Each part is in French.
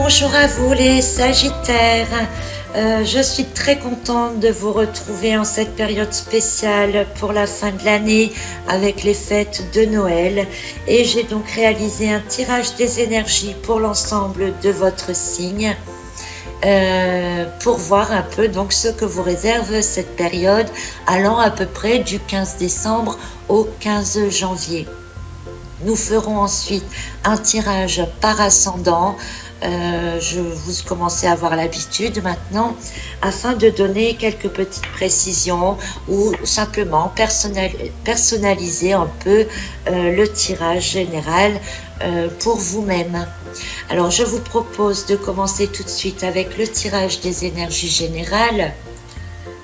Bonjour à vous les Sagittaires. Je suis très contente de vous retrouver en cette période spéciale pour la fin de l'année avec les fêtes de Noël. Et j'ai donc réalisé un tirage des énergies pour l'ensemble de votre signe. Pour voir un peu donc ce que vous réserve cette période allant à peu près du 15 décembre au 15 janvier. Nous ferons ensuite un tirage par ascendant. Vous commencez à avoir l'habitude maintenant, afin de donner quelques petites précisions ou simplement personnaliser un peu le tirage général pour vous-même. Alors je vous propose de commencer tout de suite avec le tirage des énergies générales.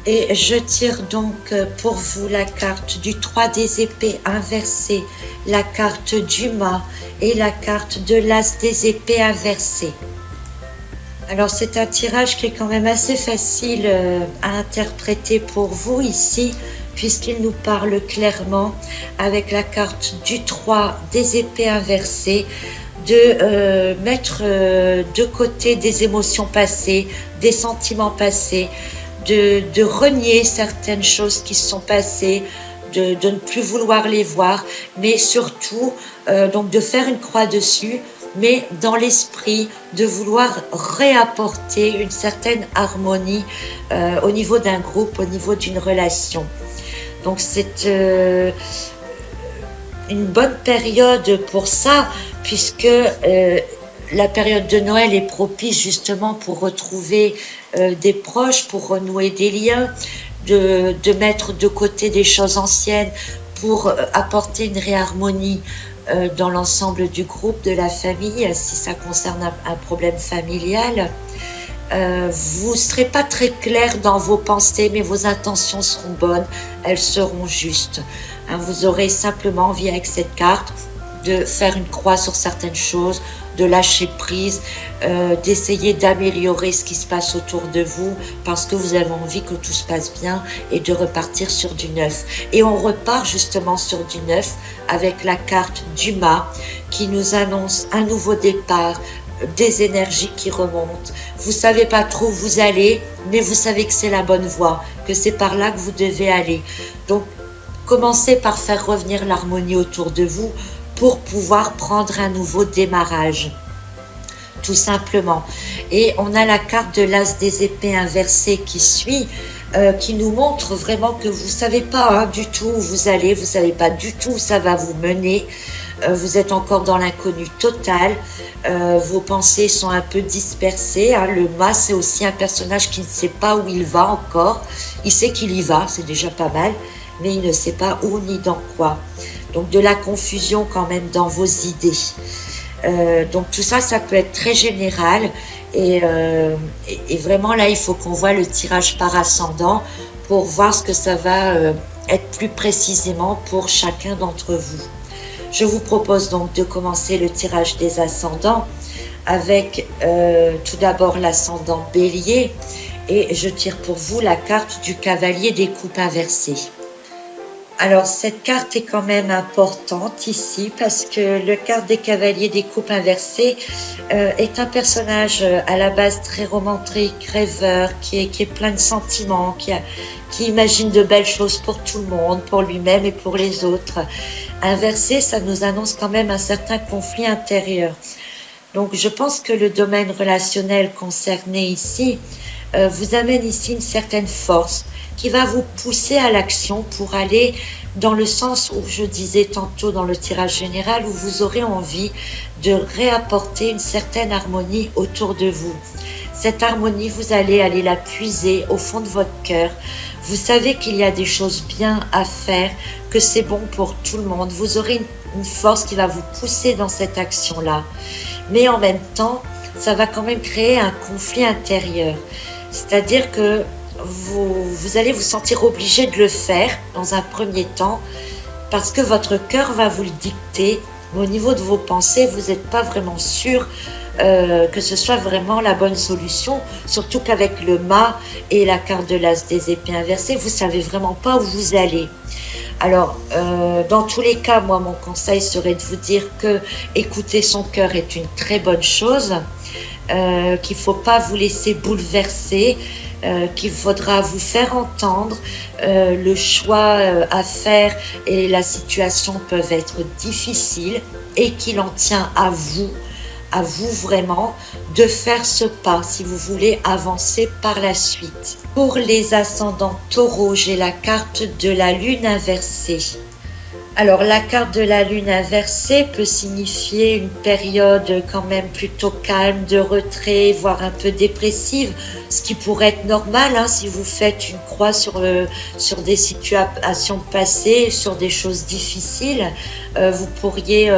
Et je tire donc pour vous la carte du 3 des épées inversée, la carte du mât et la carte de l'as des épées inversée. Alors c'est un tirage qui est quand même assez facile à interpréter pour vous ici, puisqu'il nous parle clairement avec la carte du 3 des épées inversées de mettre de côté des émotions passées, des sentiments passés, de renier certaines choses qui se sont passées, de ne plus vouloir les voir, mais surtout donc de faire une croix dessus, mais dans l'esprit de vouloir réapporter une certaine harmonie au niveau d'un groupe, au niveau d'une relation. Donc c'est une bonne période pour ça, puisque la période de Noël est propice justement pour retrouver des proches, pour renouer des liens, de mettre de côté des choses anciennes pour apporter une réharmonie dans l'ensemble du groupe, de la famille, si ça concerne un problème familial. Vous ne serez pas très clair dans vos pensées, mais vos intentions seront bonnes, elles seront justes. Vous aurez simplement envie avec cette carte de faire une croix sur certaines choses, de lâcher prise, d'essayer d'améliorer ce qui se passe autour de vous, parce que vous avez envie que tout se passe bien et de repartir sur du neuf. Et on repart justement sur du neuf avec la carte du mât qui nous annonce un nouveau départ, des énergies qui remontent. Vous savez pas trop où vous allez, mais vous savez que c'est la bonne voie, que c'est par là que vous devez aller. Donc commencez par faire revenir l'harmonie autour de vous pour pouvoir prendre un nouveau démarrage, tout simplement. Et on a la carte de l'as des épées inversée qui suit, qui nous montre vraiment que vous ne savez pas du tout où vous allez, vous ne savez pas du tout où ça va vous mener, vous êtes encore dans l'inconnu total, vos pensées sont un peu dispersées. Le mât, c'est aussi un personnage qui ne sait pas où il va encore, il sait qu'il y va, c'est déjà pas mal, mais il ne sait pas où ni dans quoi. Donc de la confusion quand même dans vos idées. Donc tout ça, ça peut être très général. Et vraiment là, il faut qu'on voit le tirage par ascendant pour voir ce que ça va être plus précisément pour chacun d'entre vous. Je vous propose donc de commencer le tirage des ascendants avec tout d'abord l'ascendant Bélier. Et je tire pour vous la carte du cavalier des coupes inversées. Alors cette carte est quand même importante ici parce que le carte des cavaliers des coupes inversées est un personnage à la base très romantique, rêveur, qui est plein de sentiments, qui imagine de belles choses pour tout le monde, pour lui-même et pour les autres. Inversé, ça nous annonce quand même un certain conflit intérieur. Donc je pense que le domaine relationnel concerné ici vous amène ici une certaine force qui va vous pousser à l'action pour aller dans le sens où je disais tantôt dans le tirage général, où vous aurez envie de réapporter une certaine harmonie autour de vous. Cette harmonie, vous allez aller la puiser au fond de votre cœur. Vous savez qu'il y a des choses bien à faire, que c'est bon pour tout le monde. Vous aurez une force qui va vous pousser dans cette action-là. Mais en même temps, ça va quand même créer un conflit intérieur. C'est-à-dire que vous allez vous sentir obligé de le faire dans un premier temps parce que votre cœur va vous le dicter, mais au niveau de vos pensées, vous n'êtes pas vraiment sûr que ce soit vraiment la bonne solution, surtout qu'avec le mât et la carte de l'as des épées inversées, vous ne savez vraiment pas où vous allez. Alors, dans tous les cas, moi, mon conseil serait de vous dire que écouter son cœur est une très bonne chose, qu'il ne faut pas vous laisser bouleverser, qu'il faudra vous faire entendre. Le choix à faire et la situation peuvent être difficiles et qu'il en tient à vous vraiment, de faire ce pas si vous voulez avancer par la suite. Pour les ascendants taureaux, j'ai la carte de la lune inversée. Alors la carte de la lune inversée peut signifier une période quand même plutôt calme, de retrait, voire un peu dépressive, ce qui pourrait être normal hein, si vous faites une croix sur des situations passées, sur des choses difficiles. Vous pourriez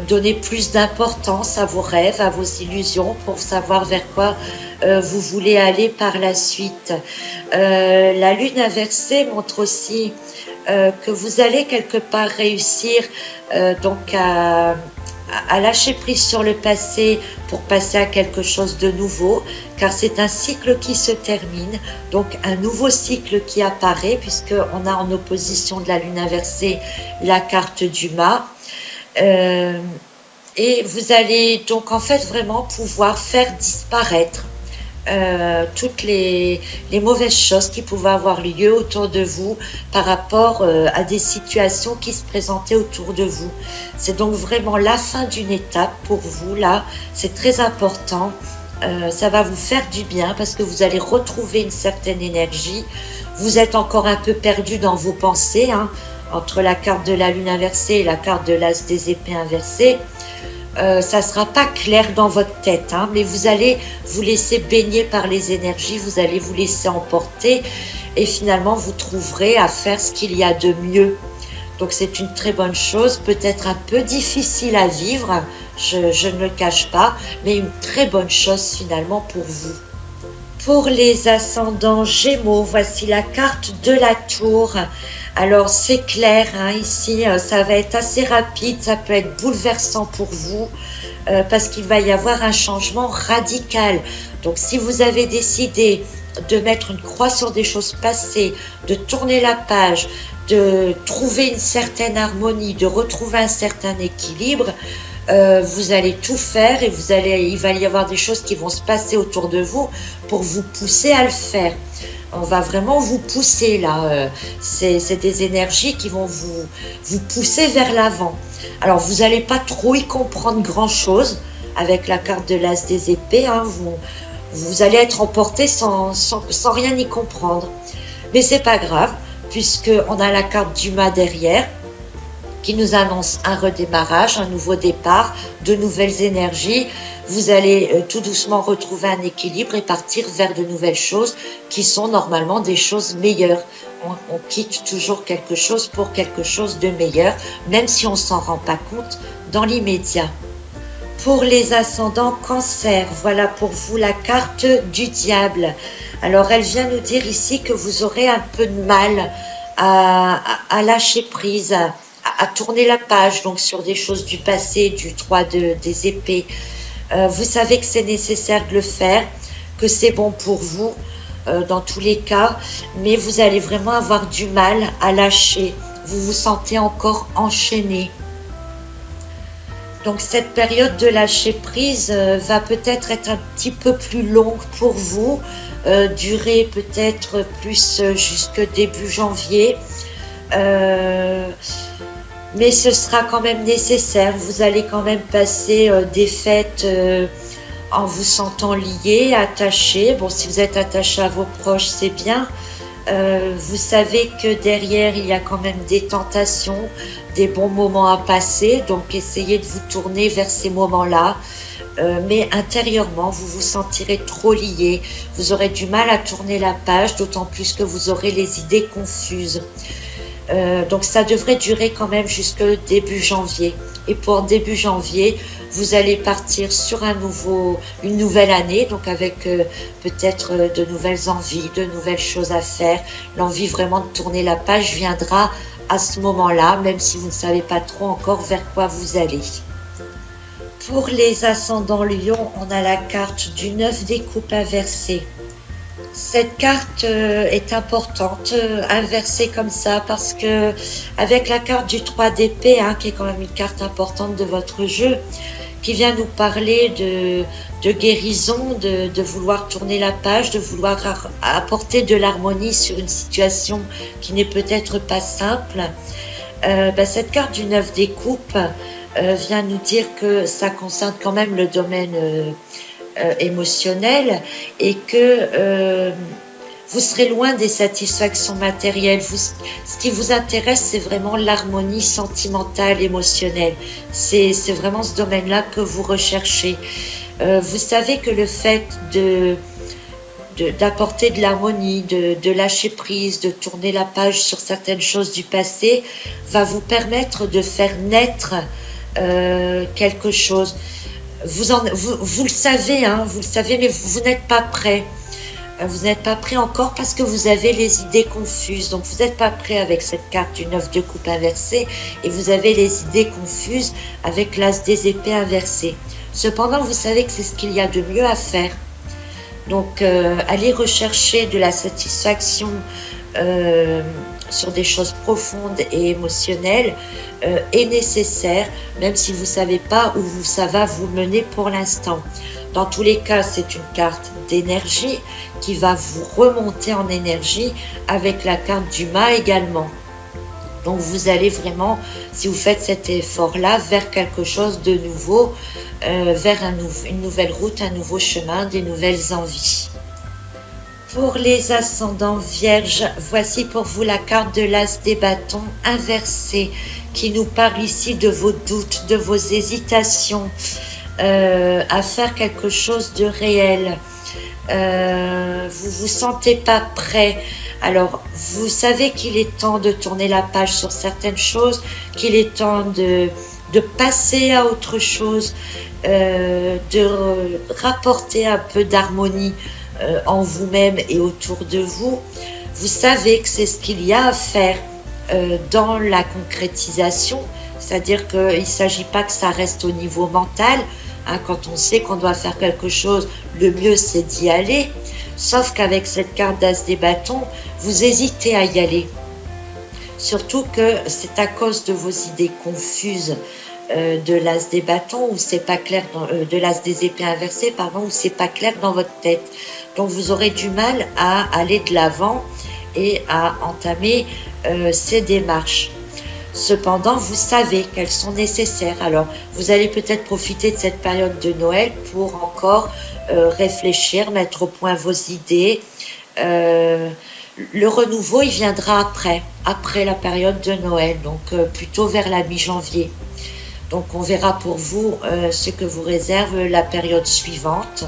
donner plus d'importance à vos rêves, à vos illusions pour savoir vers quoi vous voulez aller par la suite. La lune inversée montre aussi que vous allez quelque part réussir donc à lâcher prise sur le passé pour passer à quelque chose de nouveau, car c'est un cycle qui se termine, donc un nouveau cycle qui apparaît, puisqu'on a en opposition de la lune inversée la carte du mât. Et vous allez donc en fait vraiment pouvoir faire disparaître toutes les mauvaises choses qui pouvaient avoir lieu autour de vous par rapport à des situations qui se présentaient autour de vous. C'est donc vraiment la fin d'une étape pour vous là, c'est très important. Ça va vous faire du bien parce que vous allez retrouver une certaine énergie. Vous êtes encore un peu perdu dans vos pensées hein, entre la carte de la lune inversée et la carte de l'as des épées inversée. Ça ne sera pas clair dans votre tête, hein, mais vous allez vous laisser baigner par les énergies, vous allez vous laisser emporter et finalement vous trouverez à faire ce qu'il y a de mieux. Donc c'est une très bonne chose, peut-être un peu difficile à vivre, je ne le cache pas, mais une très bonne chose finalement pour vous. Pour les ascendants Gémeaux, voici la carte de la tour. Alors c'est clair, hein, ici ça va être assez rapide, ça peut être bouleversant pour vous parce qu'il va y avoir un changement radical. Donc si vous avez décidé de mettre une croix sur des choses passées, de tourner la page, de trouver une certaine harmonie, de retrouver un certain équilibre, vous allez tout faire et il va y avoir des choses qui vont se passer autour de vous pour vous pousser à le faire. On va vraiment vous pousser là, c'est des énergies qui vont vous pousser vers l'avant. Alors vous n'allez pas trop y comprendre grand chose avec la carte de l'as des épées, hein, vous allez être emporté sans rien y comprendre. Mais c'est pas grave, puisqu'on a la carte du mât derrière, qui nous annonce un redémarrage, un nouveau départ, de nouvelles énergies. Vous allez tout doucement retrouver un équilibre et partir vers de nouvelles choses qui sont normalement des choses meilleures. On quitte toujours quelque chose pour quelque chose de meilleur, même si on ne s'en rend pas compte dans l'immédiat. Pour les ascendants Cancer, voilà pour vous la carte du diable. Alors elle vient nous dire ici que vous aurez un peu de mal à lâcher prise, à tourner la page donc sur des choses du passé, du 3 des épées. Vous savez que c'est nécessaire de le faire, que c'est bon pour vous dans tous les cas, mais vous allez vraiment avoir du mal à lâcher. Vous vous sentez encore enchaîné. Donc cette période de lâcher prise va peut-être être un petit peu plus longue pour vous, durer peut-être plus jusque début janvier. Mais ce sera quand même nécessaire. Vous allez quand même passer des fêtes en vous sentant lié, attaché. Bon, si vous êtes attaché à vos proches, c'est bien. Vous savez que derrière, il y a quand même des tentations, des bons moments à passer. Donc, essayez de vous tourner vers ces moments-là. Mais intérieurement, vous vous sentirez trop lié. Vous aurez du mal à tourner la page, d'autant plus que vous aurez les idées confuses. Donc ça devrait durer quand même jusque début janvier. Et pour début janvier, vous allez partir sur une nouvelle année, donc avec peut-être de nouvelles envies, de nouvelles choses à faire. L'envie vraiment de tourner la page viendra à ce moment-là, même si vous ne savez pas trop encore vers quoi vous allez. Pour les ascendants Lion, on a la carte du 9 des coupes inversées. Cette carte est importante, inversée comme ça, parce que avec la carte du 3 d'épée, hein, qui est quand même une carte importante de votre jeu, qui vient nous parler de guérison, de vouloir tourner la page, de vouloir apporter de l'harmonie sur une situation qui n'est peut-être pas simple. Cette carte du 9 des coupes vient nous dire que ça concerne quand même le domaine émotionnel et que vous serez loin des satisfactions matérielles. Ce qui vous intéresse, c'est vraiment l'harmonie sentimentale, émotionnelle. C'est vraiment ce domaine-là que vous recherchez. Vous savez que le fait d'apporter de l'harmonie, de lâcher prise, de tourner la page sur certaines choses du passé, va vous permettre de faire naître quelque chose. Vous le savez, hein, vous le savez, mais vous n'êtes pas prêt. Vous n'êtes pas prêt encore parce que vous avez les idées confuses. Donc vous n'êtes pas prêt avec cette carte du 9 de coupe inversée et vous avez les idées confuses avec l'as des épées inversées. Cependant, vous savez que c'est ce qu'il y a de mieux à faire. Donc aller rechercher de la satisfaction sur des choses profondes et émotionnelles est nécessaire, même si vous ne savez pas où ça va vous mener pour l'instant. Dans tous les cas, c'est une carte d'énergie qui va vous remonter en énergie avec la carte du mât également. Donc vous allez vraiment, si vous faites cet effort-là, vers quelque chose de nouveau, vers une nouvelle route, un nouveau chemin, des nouvelles envies. Pour les ascendants vierges, voici pour vous la carte de l'as des bâtons inversée qui nous parle ici de vos doutes, de vos hésitations à faire quelque chose de réel. Vous vous sentez pas prêt. Alors, vous savez qu'il est temps de tourner la page sur certaines choses, qu'il est temps de passer à autre chose, de rapporter un peu d'harmonie en vous-même et autour de vous. Vous savez que c'est ce qu'il y a à faire dans la concrétisation, c'est-à-dire qu'il ne s'agit pas que ça reste au niveau mental. Hein, quand on sait qu'on doit faire quelque chose, le mieux c'est d'y aller. Sauf qu'avec cette carte d'as des bâtons, vous hésitez à y aller. Surtout que c'est à cause de vos idées confuses de l'as des bâtons où c'est pas clair, de l'as des épées inversées, pardon, où c'est pas clair dans votre tête. Donc vous aurez du mal à aller de l'avant et à entamer ces démarches. Cependant, vous savez qu'elles sont nécessaires. Alors, vous allez peut-être profiter de cette période de Noël pour encore réfléchir, mettre au point vos idées. Le renouveau, il viendra après la période de Noël, donc plutôt vers la mi-janvier. Donc, on verra pour vous ce que vous réserve la période suivante.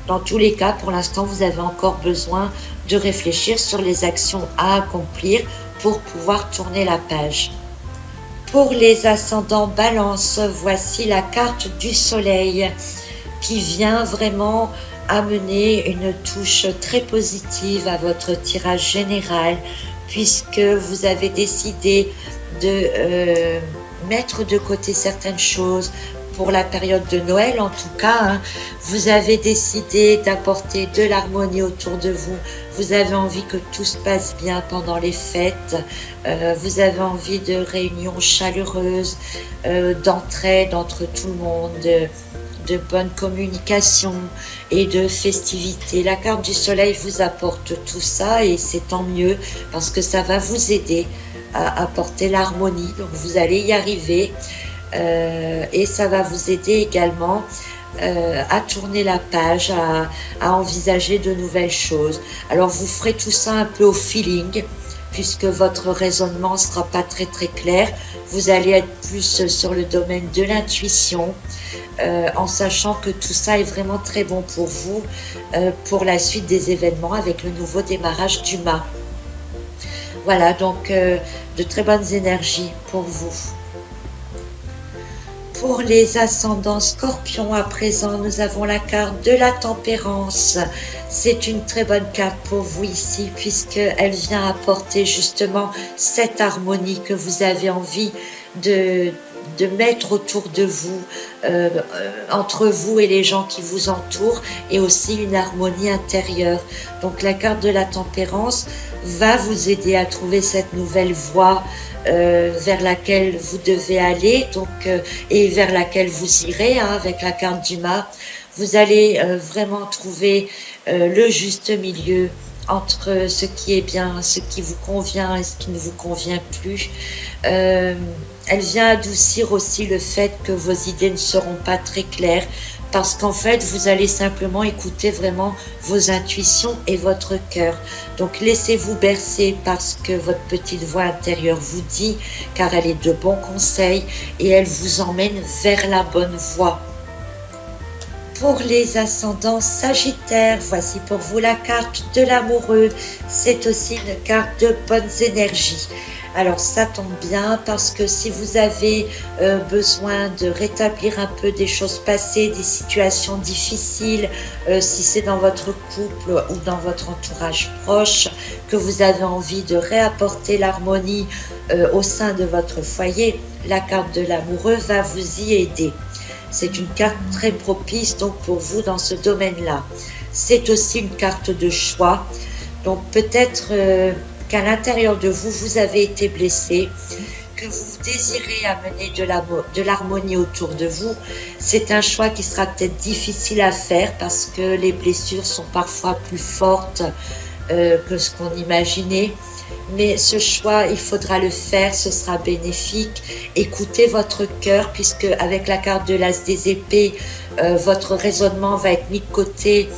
Dans tous les cas, pour l'instant, vous avez encore besoin de réfléchir sur les actions à accomplir pour pouvoir tourner la page. Pour les ascendants balance, voici la carte du soleil qui vient vraiment amener une touche très positive à votre tirage général puisque vous avez décidé de mettre de côté certaines choses pour la période de Noël en tout cas. Hein, vous avez décidé d'apporter de l'harmonie autour de vous. Vous avez envie que tout se passe bien pendant les fêtes. Vous avez envie de réunions chaleureuses, d'entraide entre tout le monde, de bonne communication et de festivités. La carte du soleil vous apporte tout ça et c'est tant mieux parce que ça va vous aider à apporter l'harmonie. Donc vous allez y arriver et ça va vous aider également à tourner la page, à envisager de nouvelles choses. Alors vous ferez tout ça un peu au feeling puisque votre raisonnement ne sera pas très très clair. Vous allez être plus sur le domaine de l'intuition en sachant que tout ça est vraiment très bon pour vous pour la suite des événements avec le nouveau démarrage du mât. Voilà, donc de très bonnes énergies pour vous. Pour les ascendants scorpions, à présent, nous avons la carte de la tempérance. C'est une très bonne carte pour vous ici, puisqu'elle vient apporter justement cette harmonie que vous avez envie de de mettre autour de vous, entre vous et les gens qui vous entourent, et aussi une harmonie intérieure. Donc la carte de la tempérance va vous aider à trouver cette nouvelle voie vers laquelle vous devez aller, donc, et vers laquelle vous irez, hein, avec la carte du mât. Vous allez vraiment trouver le juste milieu entre ce qui est bien, ce qui vous convient et ce qui ne vous convient plus. Elle vient adoucir aussi le fait que vos idées ne seront pas très claires, parce qu'en fait, vous allez simplement écouter vraiment vos intuitions et votre cœur. Donc, laissez-vous bercer par ce que votre petite voix intérieure vous dit, car elle est de bons conseils et elle vous emmène vers la bonne voie. Pour les ascendants sagittaires, voici pour vous la carte de l'amoureux. C'est aussi une carte de bonnes énergies. Alors ça tombe bien parce que si vous avez besoin de rétablir un peu des choses passées, des situations difficiles, si c'est dans votre couple ou dans votre entourage proche, que vous avez envie de réapporter l'harmonie au sein de votre foyer, la carte de l'amoureux va vous y aider. C'est une carte très propice donc pour vous dans ce domaine-là. C'est aussi une carte de choix. Donc peut-être qu'à l'intérieur de vous, vous avez été blessé, que vous désirez amener de l'harmonie autour de vous. C'est un choix qui sera peut-être difficile à faire parce que les blessures sont parfois plus fortes que ce qu'on imaginait. Mais ce choix, il faudra le faire, ce sera bénéfique. Écoutez votre cœur, puisque avec la carte de l'As des épées, votre raisonnement va être mis de côté,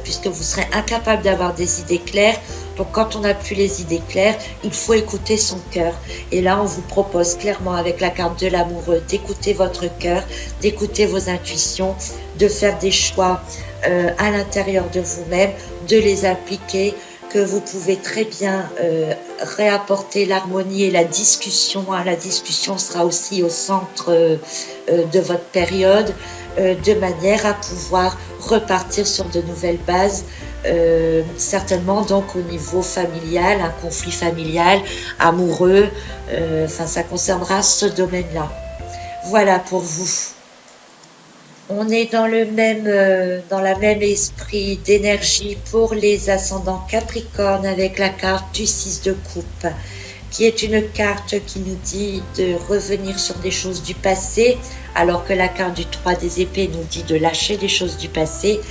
puisque vous serez incapable d'avoir des idées claires. Donc quand on n'a plus les idées claires, il faut écouter son cœur. Et là, on vous propose clairement avec la carte de l'amoureux d'écouter votre cœur, d'écouter vos intuitions, de faire des choix à l'intérieur de vous-même, de les appliquer, que vous pouvez très bien réapporter l'harmonie et la discussion. La discussion sera aussi au centre de votre période, de manière à pouvoir repartir sur de nouvelles bases, certainement donc au niveau familial, un conflit familial, amoureux, ça concernera ce domaine-là. Voilà pour vous. On est dans la même esprit d'énergie pour les ascendants Capricorne avec la carte du 6 de coupe, qui est une carte qui nous dit de revenir sur des choses du passé, alors que la carte du 3 des épées nous dit de lâcher des choses du passé.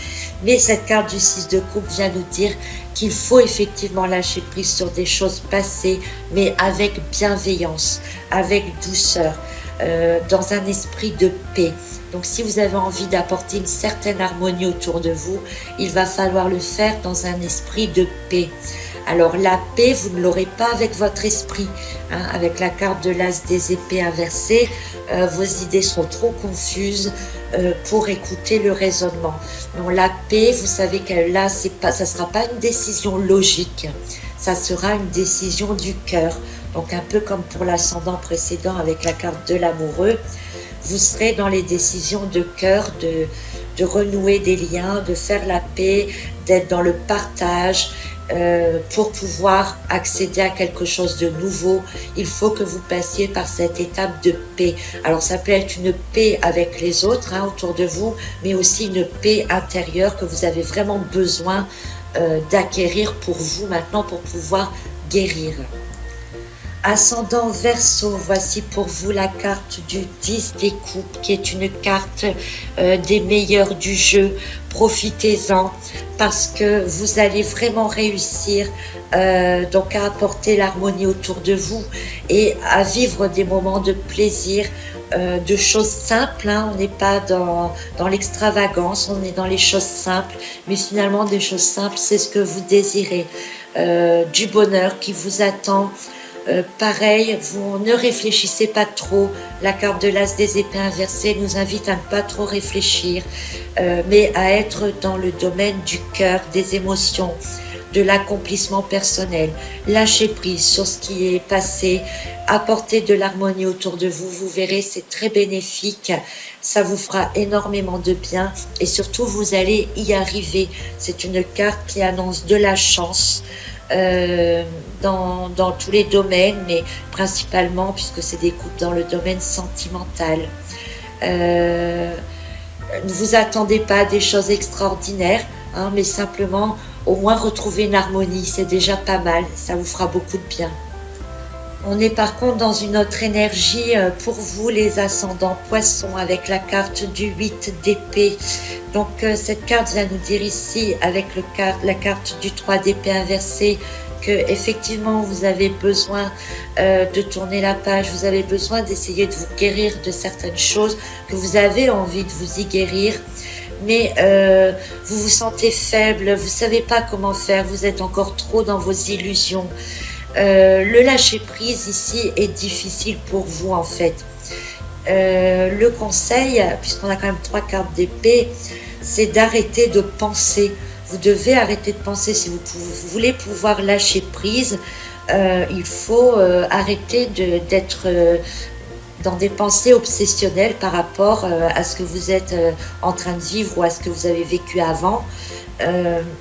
Mais cette carte du 6 de coupe vient nous dire qu'il faut effectivement lâcher prise sur des choses passées, mais avec bienveillance, avec douceur, dans un esprit de paix. Donc si vous avez envie d'apporter une certaine harmonie autour de vous, il va falloir le faire dans un esprit de paix. Alors la paix, vous ne l'aurez pas avec votre esprit. Avec la carte de l'As des épées inversée, vos idées sont trop confuses pour écouter le raisonnement. Donc la paix, vous savez que là, ça ne sera pas une décision logique, ça sera une décision du cœur. Donc un peu comme pour l'ascendant précédent avec la carte de l'amoureux, vous serez dans les décisions de cœur, de renouer des liens, de faire la paix, d'être dans le partage. Pour pouvoir accéder à quelque chose de nouveau, il faut que vous passiez par cette étape de paix. Alors ça peut être une paix avec les autres autour de vous, mais aussi une paix intérieure que vous avez vraiment besoin d'acquérir pour vous maintenant pour pouvoir guérir. Ascendant Verseau, voici pour vous la carte du 10 des coupes, qui est une carte des meilleurs du jeu. Profitez-en parce que vous allez vraiment réussir donc à apporter l'harmonie autour de vous et à vivre des moments de plaisir, de choses simples. On n'est pas dans l'extravagance, on est dans les choses simples, mais finalement des choses simples, c'est ce que vous désirez. Du bonheur qui vous attend. Pareil, vous ne réfléchissez pas trop. La carte de l'As des épées inversées nous invite à ne pas trop réfléchir, mais à être dans le domaine du cœur, des émotions, de l'accomplissement personnel. Lâchez prise sur ce qui est passé, apportez de l'harmonie autour de vous. Vous verrez, c'est très bénéfique. Ça vous fera énormément de bien et surtout, vous allez y arriver. C'est une carte qui annonce de la chance. euh, dans tous les domaines, mais principalement puisque c'est des couples dans le domaine sentimental. Euh, ne vous attendez pas à des choses extraordinaires, hein, mais simplement au moins retrouver une harmonie, c'est déjà pas mal, ça vous fera beaucoup de bien. On est par contre dans une autre énergie pour vous les ascendants poissons avec la carte du 8 d'épée. Donc cette carte va nous dire ici avec la carte du 3 d'épée inversée que effectivement vous avez besoin de tourner la page, vous avez besoin d'essayer de vous guérir de certaines choses, que vous avez envie de vous y guérir, mais vous vous sentez faible, vous ne savez pas comment faire, vous êtes encore trop dans vos illusions. Le lâcher prise ici est difficile pour vous en fait. Le conseil, puisqu'on a quand même 3 cartes d'épée, c'est d'arrêter de penser. Vous devez arrêter de penser si vous voulez pouvoir lâcher prise. Il faut arrêter d'être dans des pensées obsessionnelles par rapport à ce que vous êtes en train de vivre ou à ce que vous avez vécu avant.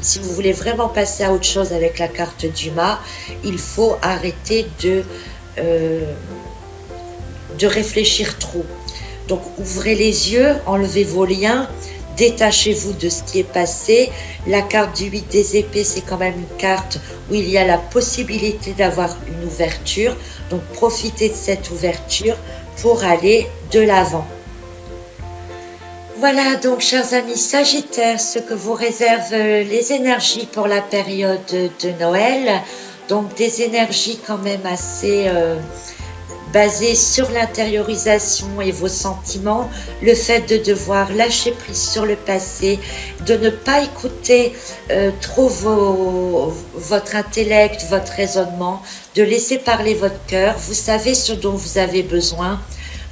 Si vous voulez vraiment passer à autre chose avec la carte du mât, il faut arrêter de réfléchir trop. Donc ouvrez les yeux, enlevez vos liens, détachez-vous de ce qui est passé. La carte du 8 des épées, c'est quand même une carte où il y a la possibilité d'avoir une ouverture. Donc profitez de cette ouverture pour aller de l'avant. Voilà donc chers amis Sagittaires, ce que vous réservent les énergies pour la période de Noël. Donc des énergies quand même assez basées sur l'intériorisation et vos sentiments, le fait de devoir lâcher prise sur le passé, de ne pas écouter trop votre intellect, votre raisonnement, de laisser parler votre cœur. Vous savez ce dont vous avez besoin.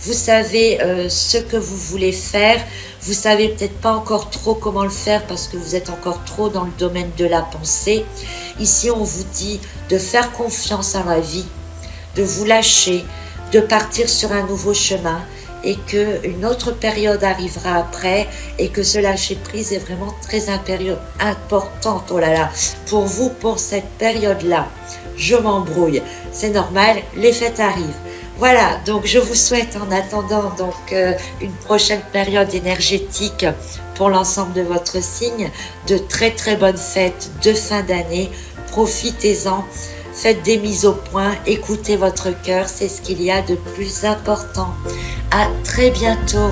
Vous savez ce que vous voulez faire, vous savez peut-être pas encore trop comment le faire parce que vous êtes encore trop dans le domaine de la pensée. Ici, on vous dit de faire confiance à la vie, de vous lâcher, de partir sur un nouveau chemin et qu'une autre période arrivera après et que ce lâcher prise est vraiment très important, oh là là, pour vous, pour cette période-là. Je m'embrouille, c'est normal, les fêtes arrivent. Voilà, donc je vous souhaite en attendant donc une prochaine période énergétique pour l'ensemble de votre signe, de très très bonnes fêtes de fin d'année, profitez-en, faites des mises au point, écoutez votre cœur, c'est ce qu'il y a de plus important. À très bientôt.